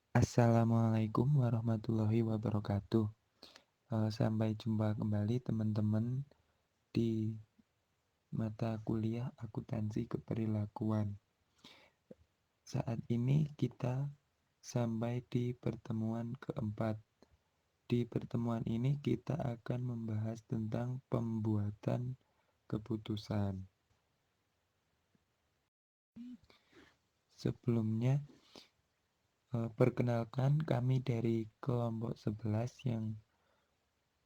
Assalamualaikum warahmatullahi wabarakatuh. Sampai jumpa kembali teman-teman di mata kuliah akuntansi keperilakuan. Saat ini kita sampai di pertemuan keempat. Di pertemuan ini kita akan membahas tentang pembuatan keputusan. Sebelumnya, perkenalkan kami dari kelompok 11 yang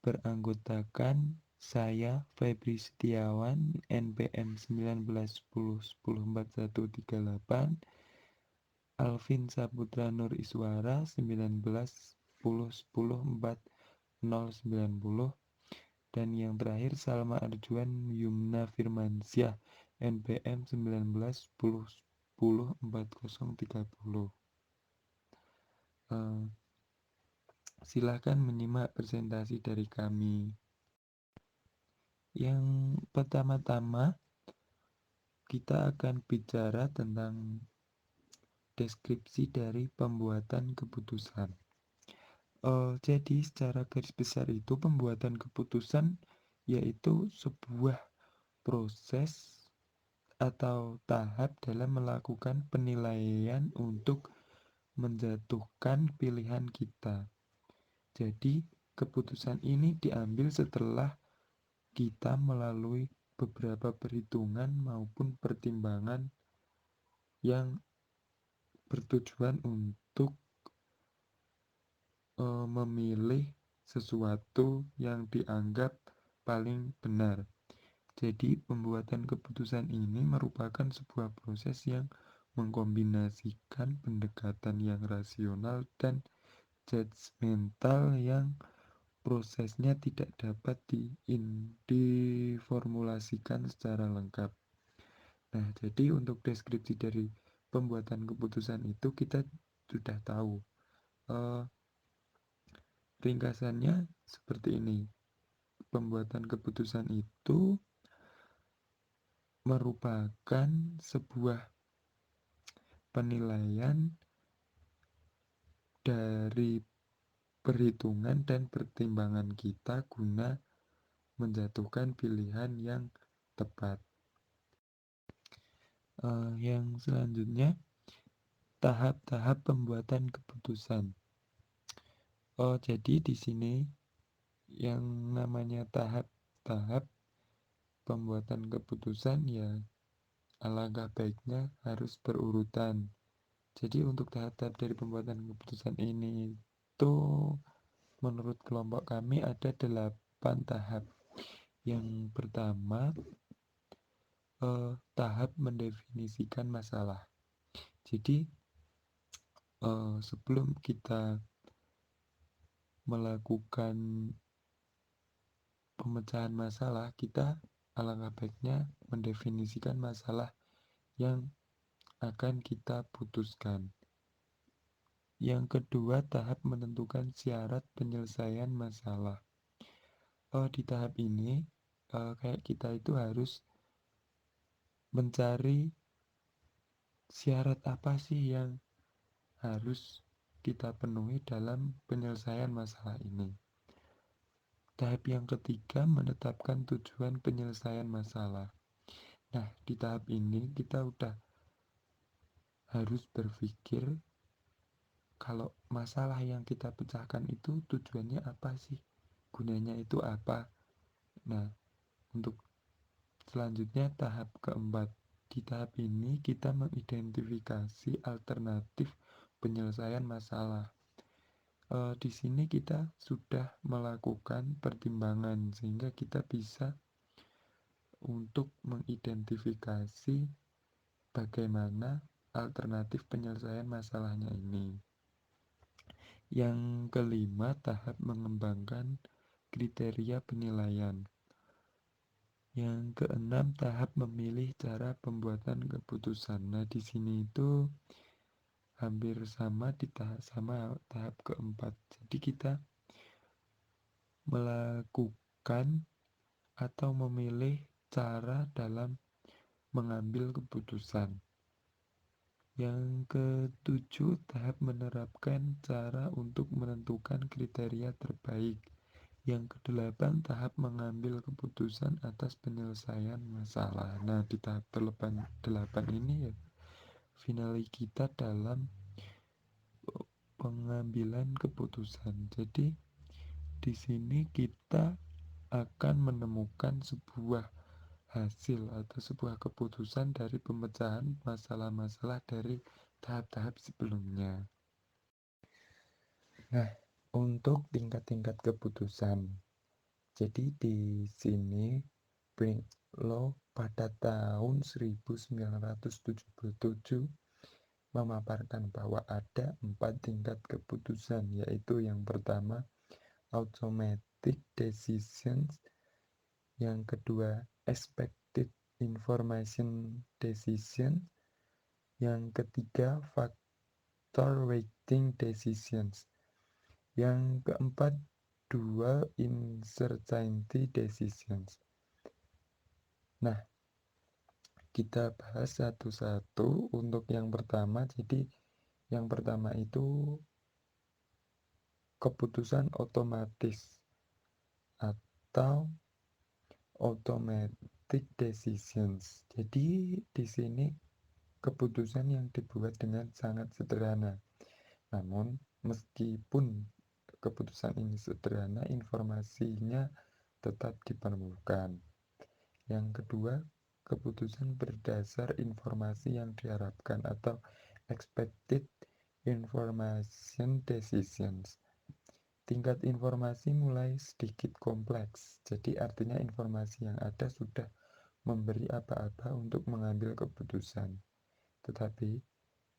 beranggotakan saya Febri Setiawan NPM 1910104138, Alvin Saputra Nur Iswara 1910104090, dan yang terakhir Salma Arjuan Yumna Firmansyah NPM 1910104030. Silakan menyimak presentasi dari kami. Yang pertama-tama, kita akan bicara tentang deskripsi dari pembuatan keputusan. Jadi secara garis besar itu pembuatan keputusan yaitu sebuah proses atau tahap dalam melakukan penilaian untuk menjatuhkan pilihan kita. Jadi keputusan ini diambil setelah kita melalui beberapa perhitungan maupun pertimbangan yang bertujuan untuk memilih sesuatu yang dianggap paling benar. Jadi, pembuatan keputusan ini merupakan sebuah proses yang mengkombinasikan pendekatan yang rasional dan judgmental yang prosesnya tidak dapat diformulasikan secara lengkap. Nah, jadi untuk deskripsi dari pembuatan keputusan itu kita sudah tahu. Ringkasannya seperti ini. Pembuatan keputusan itu merupakan sebuah penilaian dari perhitungan dan pertimbangan kita guna menjatuhkan pilihan yang tepat. Yang selanjutnya, tahap-tahap pembuatan keputusan. Jadi di sini yang namanya tahap-tahap pembuatan keputusan ya alangkah baiknya harus berurutan. Jadi untuk tahap-tahap dari pembuatan keputusan ini itu menurut kelompok kami ada 8 tahap. Yang pertama, tahap mendefinisikan masalah. Jadi sebelum kita melakukan pemecahan masalah, kita alangkah baiknya mendefinisikan masalah yang akan kita putuskan. Yang kedua, tahap menentukan syarat penyelesaian masalah. Di tahap ini, kayak kita itu harus mencari syarat apa sih yang harus kita penuhi dalam penyelesaian masalah ini. Tahap yang ketiga, menetapkan tujuan penyelesaian masalah. Nah, di tahap ini kita udah harus berpikir kalau masalah yang kita pecahkan itu tujuannya apa sih? Gunanya itu apa? Nah, untuk selanjutnya tahap keempat. Di tahap ini kita mengidentifikasi alternatif penyelesaian masalah. Di sini kita sudah melakukan pertimbangan sehingga kita bisa untuk mengidentifikasi bagaimana alternatif penyelesaian masalahnya ini. Yang kelima, tahap mengembangkan kriteria penilaian. Yang keenam, tahap memilih cara pembuatan keputusan. Nah, di sini itu hampir sama di tahap keempat. Jadi kita melakukan atau memilih cara dalam mengambil keputusan. Yang ketujuh, tahap menerapkan cara untuk menentukan kriteria terbaik. Yang kedelapan, tahap mengambil keputusan atas penyelesaian masalah. Nah, di tahap delapan ini ya, finali kita dalam pengambilan keputusan. Jadi, di sini kita akan menemukan sebuah hasil atau sebuah keputusan dari pemecahan masalah-masalah dari tahap-tahap sebelumnya. Nah, untuk tingkat-tingkat keputusan. Jadi di sini Law pada tahun 1977 memaparkan bahwa ada 4 tingkat keputusan, yaitu yang pertama automatic decisions, yang kedua expected information decision, yang ketiga factor weighting decisions, yang keempat dual uncertainty decisions. Nah, kita bahas satu-satu. Untuk yang pertama, jadi yang pertama itu keputusan otomatis atau automatic decisions. Jadi di sini keputusan yang dibuat dengan sangat sederhana. Namun meskipun keputusan ini sederhana, informasinya tetap diperlukan. Yang kedua, keputusan berdasar informasi yang diharapkan atau expected information decisions. Tingkat informasi mulai sedikit kompleks, jadi artinya informasi yang ada sudah memberi apa-apa untuk mengambil keputusan. Tetapi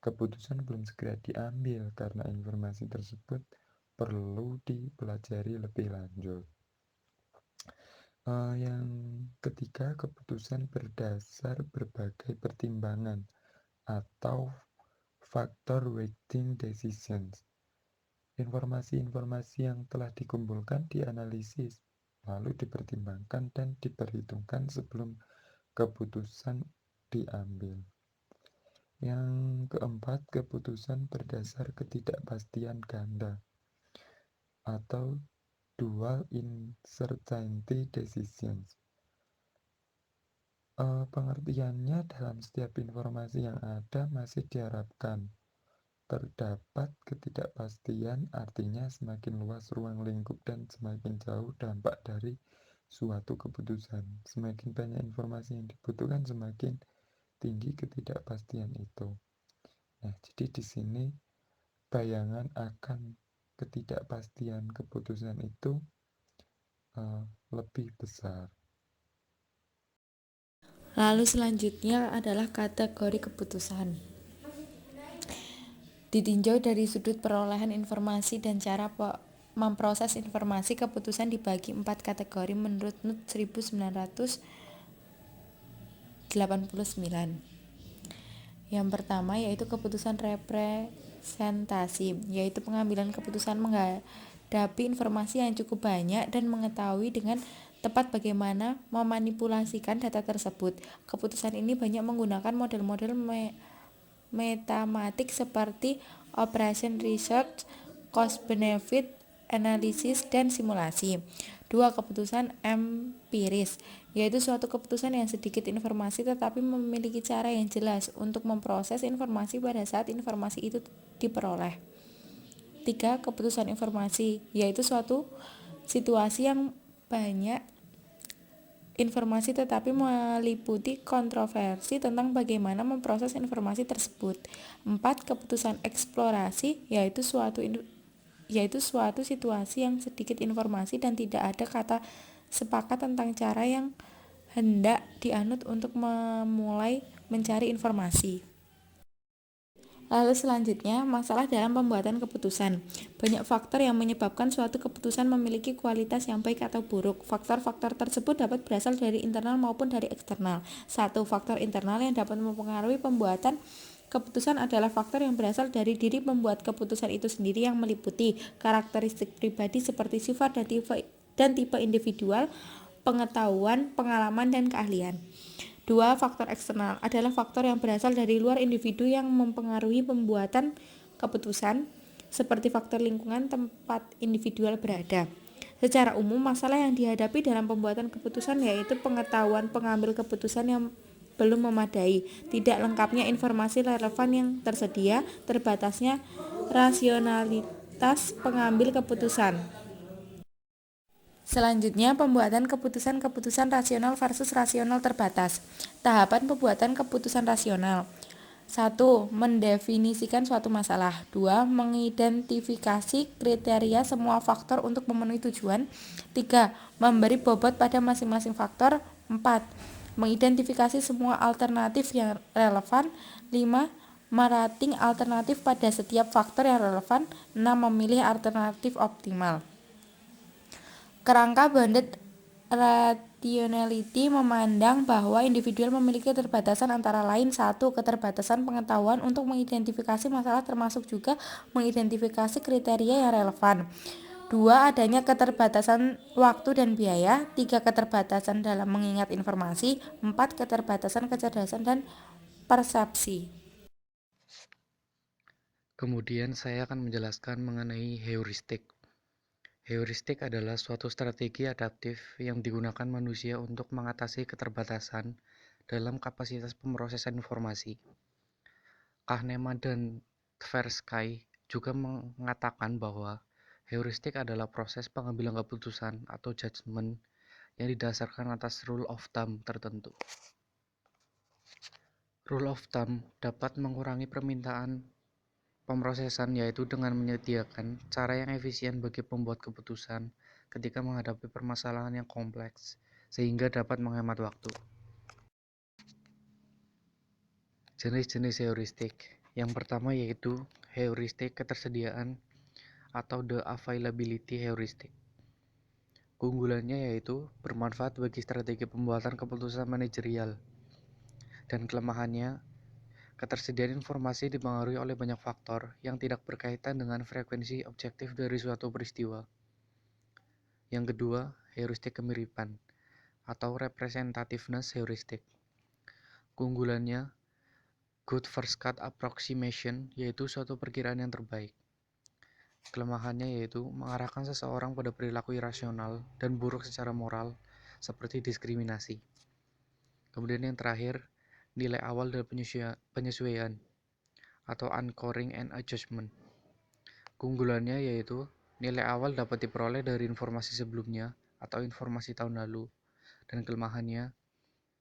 keputusan belum segera diambil karena informasi tersebut perlu dipelajari lebih lanjut. Yang ketiga, keputusan berdasar berbagai pertimbangan atau factor weighting decisions. Informasi-informasi yang telah dikumpulkan dianalisis, lalu dipertimbangkan dan diperhitungkan sebelum keputusan diambil. Yang keempat, keputusan berdasar ketidakpastian ganda atau dual uncertainty decisions. Pengertiannya, dalam setiap informasi yang ada masih diharapkan terdapat ketidakpastian, artinya semakin luas ruang lingkup dan semakin jauh dampak dari suatu keputusan. Semakin banyak informasi yang dibutuhkan, semakin tinggi ketidakpastian itu. Nah, jadi di sini bayangan akan ketidakpastian keputusan itu lebih besar. Lalu selanjutnya adalah kategori keputusan. Ditinjau dari sudut perolehan informasi dan cara memproses informasi, keputusan dibagi 4 kategori menurut NUT 1989. Yang pertama yaitu keputusan representasi, yaitu pengambilan keputusan menghadapi informasi yang cukup banyak dan mengetahui dengan tepat bagaimana memanipulasikan data tersebut. Keputusan ini banyak menggunakan model-model matematik seperti operation research, cost benefit analysis, dan simulasi. 2. Keputusan empiris, yaitu suatu keputusan yang sedikit informasi tetapi memiliki cara yang jelas untuk memproses informasi pada saat informasi itu diperoleh. 3. Keputusan informasi, yaitu suatu situasi yang banyak informasi tetapi meliputi kontroversi tentang bagaimana memproses informasi tersebut. 4. Keputusan eksplorasi, yaitu suatu situasi yang sedikit informasi dan tidak ada kata sepakat tentang cara yang hendak dianut untuk memulai mencari informasi. Lalu selanjutnya, masalah dalam pembuatan keputusan. Banyak faktor yang menyebabkan suatu keputusan memiliki kualitas yang baik atau buruk. Faktor-faktor tersebut dapat berasal dari internal maupun dari eksternal. 1. Faktor internal yang dapat mempengaruhi pembuatan keputusan adalah faktor yang berasal dari diri pembuat keputusan itu sendiri, yang meliputi karakteristik pribadi seperti sifat dan tipe individual, pengetahuan, pengalaman, dan keahlian. Dua, faktor eksternal adalah faktor yang berasal dari luar individu yang mempengaruhi pembuatan keputusan, seperti faktor lingkungan tempat individual berada. Secara umum, masalah yang dihadapi dalam pembuatan keputusan yaitu pengetahuan pengambil keputusan yang belum memadai, tidak lengkapnya informasi relevan yang tersedia, terbatasnya rasionalitas pengambil keputusan. Selanjutnya, pembuatan keputusan-keputusan rasional versus rasional terbatas. Tahapan pembuatan keputusan rasional. 1. Mendefinisikan suatu masalah. 2. Mengidentifikasi kriteria semua faktor untuk memenuhi tujuan. 3. Memberi bobot pada masing-masing faktor. 4. Mengidentifikasi semua alternatif yang relevan. 5. Merating alternatif pada setiap faktor yang relevan. 6. Memilih alternatif optimal. Kerangka bounded rationality memandang bahwa individual memiliki keterbatasan antara lain 1. Keterbatasan pengetahuan untuk mengidentifikasi masalah termasuk juga mengidentifikasi kriteria yang relevan. 2. Adanya keterbatasan waktu dan biaya. 3. Keterbatasan dalam mengingat informasi. 4. Keterbatasan kecerdasan dan persepsi. Kemudian saya akan menjelaskan mengenai heuristik. Heuristik adalah suatu strategi adaptif yang digunakan manusia untuk mengatasi keterbatasan dalam kapasitas pemrosesan informasi. Kahneman dan Tversky juga mengatakan bahwa heuristik adalah proses pengambilan keputusan atau judgement yang didasarkan atas rule of thumb tertentu. Rule of thumb dapat mengurangi permintaan pemrosesan, yaitu dengan menyediakan cara yang efisien bagi pembuat keputusan ketika menghadapi permasalahan yang kompleks, sehingga dapat menghemat waktu. Jenis-jenis heuristik. Yang pertama yaitu heuristik ketersediaan atau the availability heuristic. Keunggulannya yaitu bermanfaat bagi strategi pembuatan keputusan manajerial, dan kelemahannya ketersediaan informasi dipengaruhi oleh banyak faktor yang tidak berkaitan dengan frekuensi objektif dari suatu peristiwa. Yang kedua, heuristik kemiripan atau representativeness heuristic. Keunggulannya, good first cut approximation, yaitu suatu perkiraan yang terbaik. Kelemahannya yaitu mengarahkan seseorang pada perilaku irasional dan buruk secara moral, seperti diskriminasi. Kemudian yang terakhir, nilai awal dari penyesuaian atau anchoring and adjustment. Keunggulannya yaitu nilai awal dapat diperoleh dari informasi sebelumnya atau informasi tahun lalu, dan kelemahannya,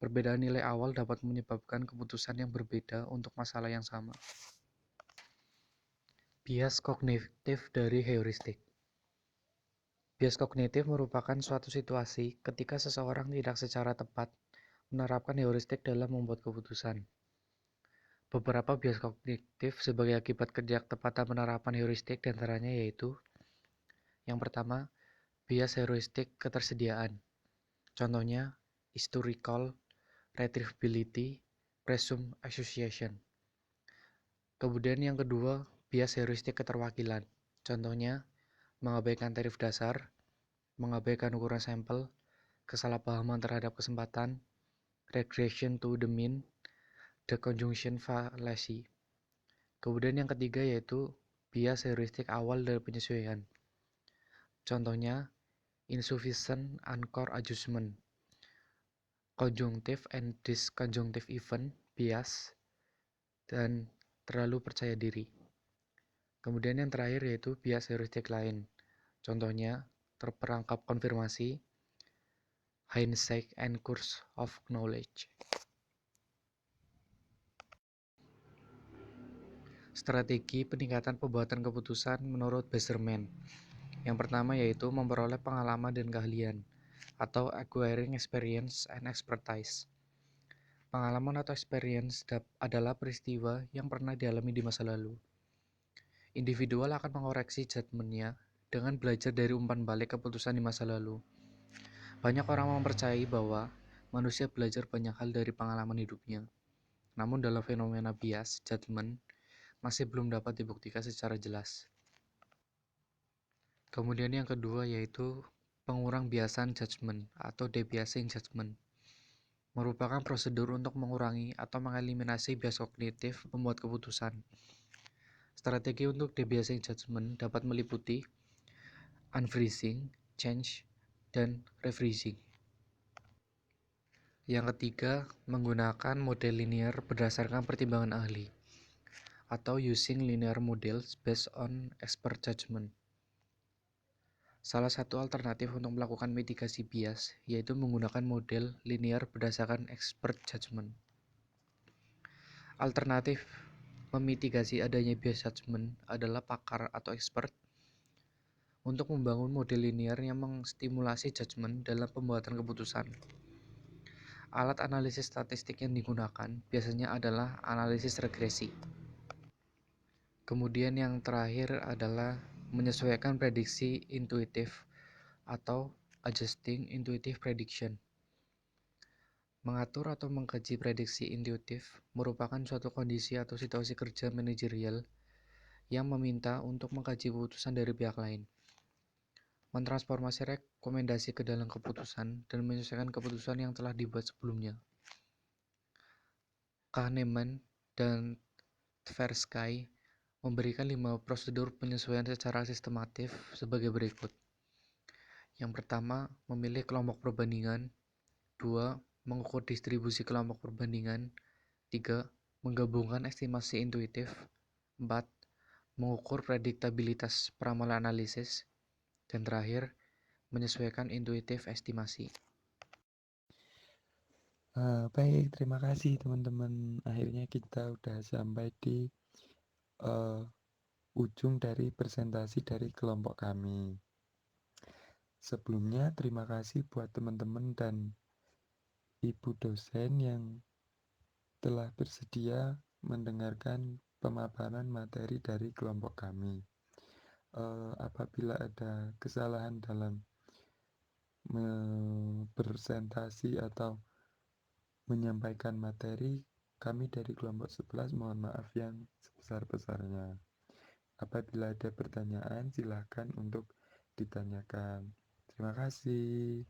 perbedaan nilai awal dapat menyebabkan keputusan yang berbeda untuk masalah yang sama. Bias kognitif dari heuristik. Bias kognitif merupakan suatu situasi ketika seseorang tidak secara tepat menerapkan heuristik dalam membuat keputusan. Beberapa bias kognitif sebagai akibat ketidaktepatan penerapan heuristik diantaranya yaitu: yang pertama, bias heuristik ketersediaan. Contohnya, historical, retrievability, presumed association. Kemudian yang kedua, bias heuristik keterwakilan. Contohnya, mengabaikan tarif dasar, mengabaikan ukuran sampel, kesalahpahaman terhadap kesempatan, regression to the mean, the conjunction fallacy. Kemudian yang ketiga yaitu bias heuristik awal dari penyesuaian. Contohnya, insufficient anchor adjustment, conjunctive and disconjunctive event bias, dan terlalu percaya diri. Kemudian yang terakhir yaitu bias heuristik lain. Contohnya, terperangkap konfirmasi, hindsight and curse of knowledge. Strategi peningkatan pembuatan keputusan menurut Basserman. Yang pertama yaitu memperoleh pengalaman dan keahlian, atau acquiring experience and expertise. Pengalaman atau experience adalah peristiwa yang pernah dialami di masa lalu. Individual akan mengoreksi judgement-nya dengan belajar dari umpan balik keputusan di masa lalu. Banyak orang mempercayai bahwa manusia belajar banyak hal dari pengalaman hidupnya. Namun dalam fenomena bias judgement masih belum dapat dibuktikan secara jelas. Kemudian yang kedua yaitu pengurang biasan judgement atau debiasing judgement. merupakan prosedur untuk mengurangi atau mengeliminasi bias kognitif membuat keputusan. Strategi untuk debiasing judgment dapat meliputi unfreezing, change, dan refreezing. Yang ketiga, menggunakan model linear berdasarkan pertimbangan ahli, atau using linear models based on expert judgment. Salah satu alternatif untuk melakukan mitigasi bias yaitu menggunakan model linear berdasarkan expert judgment. Alternatif memitigasi adanya bias judgment adalah pakar atau expert untuk membangun model linear yang menstimulasi judgment dalam pembuatan keputusan. Alat analisis statistik yang digunakan biasanya adalah analisis regresi. Kemudian yang terakhir adalah menyesuaikan prediksi intuitif atau adjusting intuitive prediction. Mengatur atau mengkaji prediksi intuitif merupakan suatu kondisi atau situasi kerja manajerial yang meminta untuk mengkaji keputusan dari pihak lain, mentransformasi rekomendasi ke dalam keputusan, dan menyesuaikan keputusan yang telah dibuat sebelumnya. Kahneman dan Tversky memberikan 5 prosedur penyesuaian secara sistematif sebagai berikut. Yang pertama, memilih kelompok perbandingan. 2. Mengukur distribusi kelompok perbandingan. 3. Menggabungkan estimasi intuitif. 4. Mengukur prediktabilitas peramal analisis. Dan terakhir, menyesuaikan intuitif estimasi. Baik, terima kasih teman-teman. Akhirnya kita udah sampai di ujung dari presentasi dari kelompok kami. Sebelumnya, terima kasih buat teman-teman dan Ibu dosen yang telah bersedia mendengarkan pemaparan materi dari kelompok kami. Apabila ada kesalahan dalam presentasi atau menyampaikan materi, kami dari kelompok 11 mohon maaf yang sebesar-besarnya. Apabila ada pertanyaan, silakan untuk ditanyakan. Terima kasih.